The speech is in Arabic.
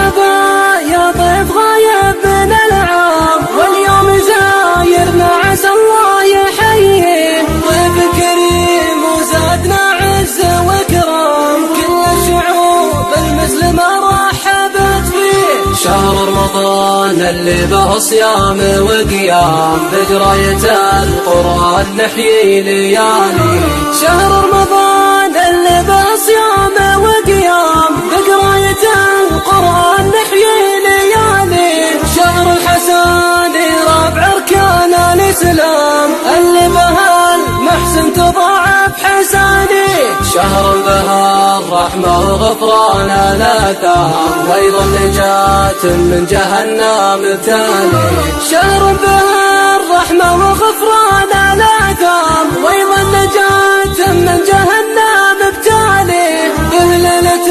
مرحبا يا ضيف غايب من العام، واليوم زايرنا عسى الله يحييه. ضيف كريم وزادنا عز وكرام، كل الشعوب المسلمة رحبت فيه. شهر رمضان اللي به صيام وقيام، بقراية القرآن نحيي ليالي. شهر رمضان اللي به صيام وقيام، بقراية القرآن نحيي ليالي. شهر الحسن رابع أركان الإسلام، اللي به المحسن تضاعف حساني. شهر به الرحمة وغفران الآثام، وأيضا نجاة من جهنم تالي. شهر به الرحمة وغفران الآثام، وأيضا نجاة من جهنم تالي. به ليلة